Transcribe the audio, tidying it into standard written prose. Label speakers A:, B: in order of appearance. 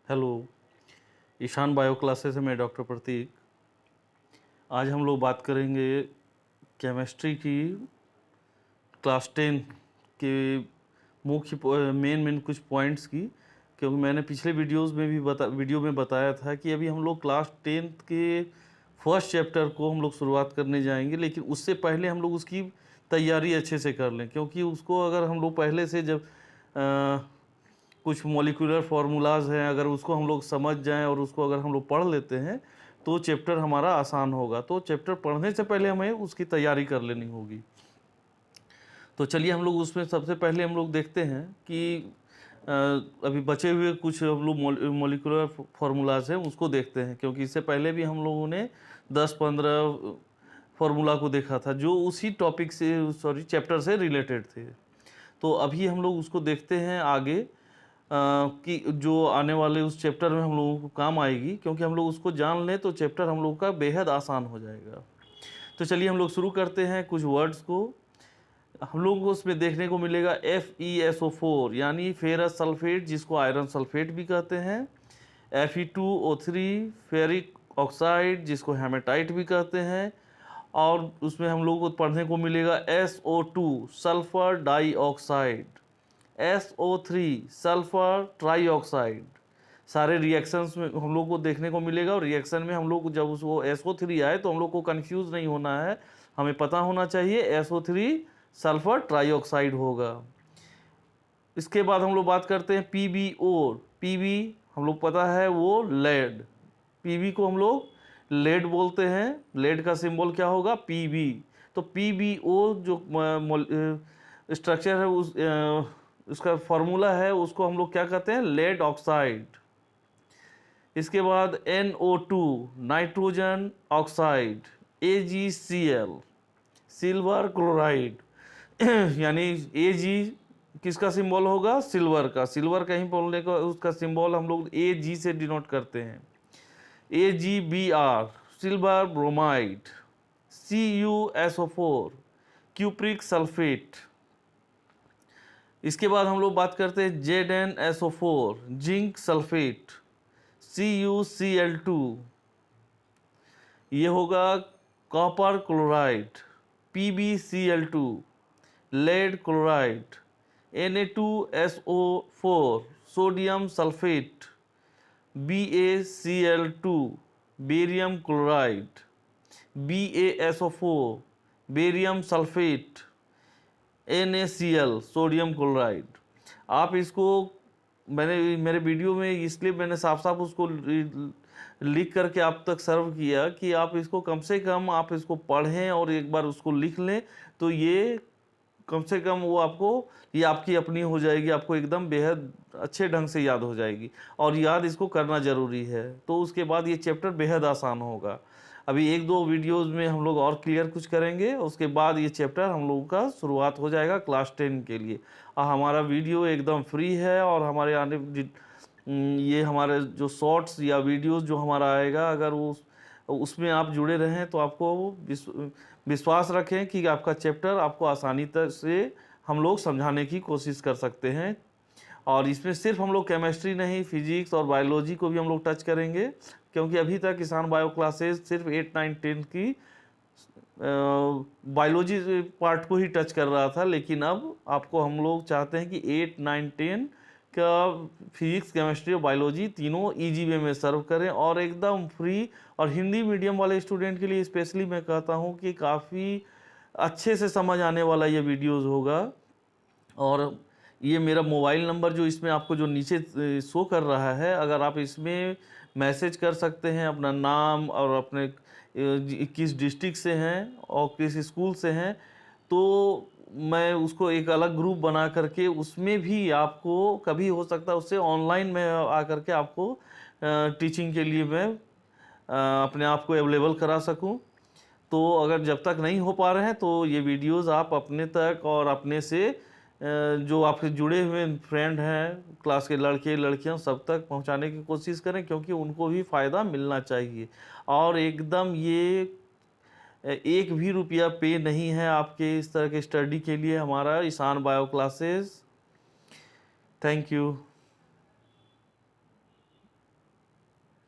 A: Hello, Ishan bio classes से मैं doctor प्रतीक। आज हम लोग बात करेंगे केमिस्ट्री की क्लास 10 के मुख्य मेन कुछ पॉइंट्स की, क्योंकि मैंने पिछले वीडियो में बताया था कि अभी हम लोग क्लास 10 के फर्स्ट चैप्टर को हम लोग शुरुआत करने जाएंगे, लेकिन उससे पहले हम लोग उसकी तैयारी अच्छे से कर लें, क्योंकि उसको अगर हम लोग पहले से जब कुछ मॉलिक्यूलर फार्मूलाज हैं, अगर उसको हम लोग समझ जाएं और उसको अगर हम लोग पढ़ लेते हैं तो चैप्टर हमारा आसान होगा। तो चैप्टर पढ़ने से पहले हमें उसकी तैयारी कर लेनी होगी। तो चलिए हम लोग उसमें सबसे पहले हम लोग देखते हैं कि अभी बचे हुए कुछ हम लोग मॉलिक्यूलर फार्मूलाज हैं उसको देखते हैं, क्योंकि इससे पहले भी हम लोगों ने 10-15 फार्मूला को देखा था जो उसी टॉपिक से चैप्टर से रिलेटेड थे। तो अभी हम लोग उसको देखते हैं आगे कि जो आने वाले उस चैप्टर में हम लोगों को काम आएगी, क्योंकि हम लोग उसको जान लें तो चैप्टर हम लोग का बेहद आसान हो जाएगा। तो चलिए हम लोग शुरू करते हैं कुछ वर्ड्स को। हम लोग को उसमें देखने को मिलेगा FeSO4 यानी फेरस सल्फेट, जिसको आयरन सल्फेट भी कहते हैं। Fe2O3 फेरिक ऑक्साइड, जिसको हेमेटाइट भी कहते हैं। और उसमें हम लोग को पढ़ने को मिलेगा SO2 sulphur dioxide, SO3 sulphur trioxide. सारे रिएक्शंस में हम लोग को देखने को मिलेगा, और रिएक्शन में हम लोग जब उसको SO3 आए तो हम लोग को कंफ्यूज नहीं होना है, हमें पता होना चाहिए SO3 सल्फर ट्राइऑक्साइड होगा। इसके बाद हम लोग बात करते हैं PbO। Pb हम लोग पता है वो लेड, Pb को हम लोग लेड बोलते हैं। लेड का सिंबल क्या होगा? Pb। तो PbO जो स्ट्रक्चर है उसका फॉर्मूला है, उसको हम लोग क्या कहते हैं? Lead oxide. इसके बाद NO2 nitrogen oxide, AgCl silver chloride यानी Ag किसका सिंबल होगा? सिल्वर का। सिल्वर कहीं बोलने का उसका सिंबल हम लोग Ag से डिनोट करते हैं। AgBr silver bromide, CuSO4 cupric sulphate. इसके बाद हम लोग बात करते हैं ZnSO4 जिंक सल्फेट, CuCl2 ये होगा copper chloride, PbCl2 lead chloride, Na2SO4 sodium sulphate, BaCl2 barium chloride, BaSO4 barium sulphate, NaCl sodium chloride. आप इसको मेरे वीडियो में इसलिए मैंने साफ साफ उसको लिख करके आप तक सर्व किया कि आप इसको कम से कम आप इसको पढ़ें और एक बार उसको लिख लें, तो ये कम से कम वो आपको, ये आपकी अपनी हो जाएगी, आपको एकदम बेहद अच्छे ढंग से याद हो जाएगी। और याद इसको करना ज़रूरी है, तो उसके बाद ये चैप्टर बेहद आसान होगा। अभी 1-2 वीडियोज़ में हम लोग और क्लियर कुछ करेंगे, उसके बाद ये चैप्टर हम लोगों का शुरुआत हो जाएगा क्लास 10 के लिए। हमारा वीडियो एकदम फ्री है, और हमारे ये हमारे जो शॉर्ट्स या वीडियोज़ जो हमारा आएगा, अगर उसमें आप जुड़े रहें तो आपको विश्वास रखें कि आपका चैप्टर आपको आसानी से हम लोग समझाने की कोशिश कर सकते हैं। और इसमें सिर्फ हम लोग केमिस्ट्री नहीं, फिजिक्स और बायोलॉजी को भी हम लोग टच करेंगे, क्योंकि अभी तक ईशान बायो क्लासेस सिर्फ 8, 9, 10 की बायोलॉजी पार्ट को ही टच कर रहा था, लेकिन अब आपको हम लोग चाहते हैं कि 8, 9, 10 का फिजिक्स, केमिस्ट्री और बायोलॉजी तीनों इजी वे में सर्व करें, और एकदम फ्री। और हिंदी मीडियम वाले स्टूडेंट के लिए स्पेशली मैं कहता हूं कि काफ़ी अच्छे से समझ आने वाला ये वीडियोस होगा। और ये मेरा मोबाइल नंबर जो इसमें आपको जो नीचे शो कर रहा है, अगर आप इसमें मैसेज कर सकते हैं अपना नाम और अपने किस डिस्ट्रिक्ट से हैं और किस स्कूल से हैं, तो मैं उसको एक अलग ग्रुप बना करके उसमें भी आपको कभी हो सकता है उससे ऑनलाइन में आकर के आपको टीचिंग के लिए मैं अपने आप को अवेलेबल करा सकूं। तो अगर जब तक नहीं हो पा रहे हैं तो ये वीडियोस आप अपने तक और अपने से जो आपके जुड़े हुए फ्रेंड हैं, क्लास के लड़के लड़कियां, सब तक पहुंचाने की कोशिश करें, क्योंकि उनको भी फ़ायदा मिलना चाहिए। और एकदम ये 1 भी रुपया पे नहीं है आपके इस तरह के स्टडी के लिए हमारा Ishan bio classes. Thank you.